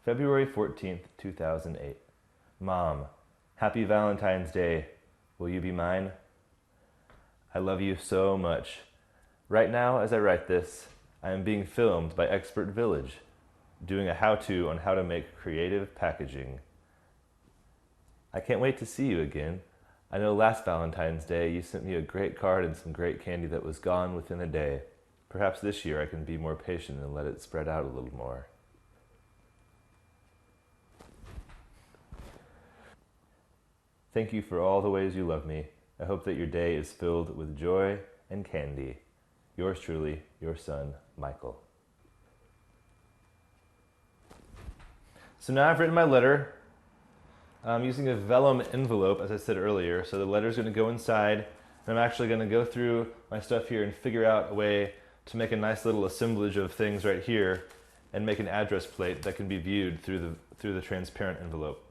February 14th, 2008. Mom, happy Valentine's Day. Will you be mine? I love you so much. Right now, as I write this, I am being filmed by Expert Village, doing a how-to on how to make creative packaging. I can't wait to see you again. I know last Valentine's Day you sent me a great card and some great candy that was gone within a day. Perhaps this year I can be more patient and let it spread out a little more. Thank you for all the ways you love me. I hope that your day is filled with joy and candy. Yours truly, your son, Michael. So now I've written my letter. I'm using a vellum envelope, as I said earlier, so the letter's going to go inside, and I'm actually going to go through my stuff here and figure out a way to make a nice little assemblage of things right here and make an address plate that can be viewed through the transparent envelope.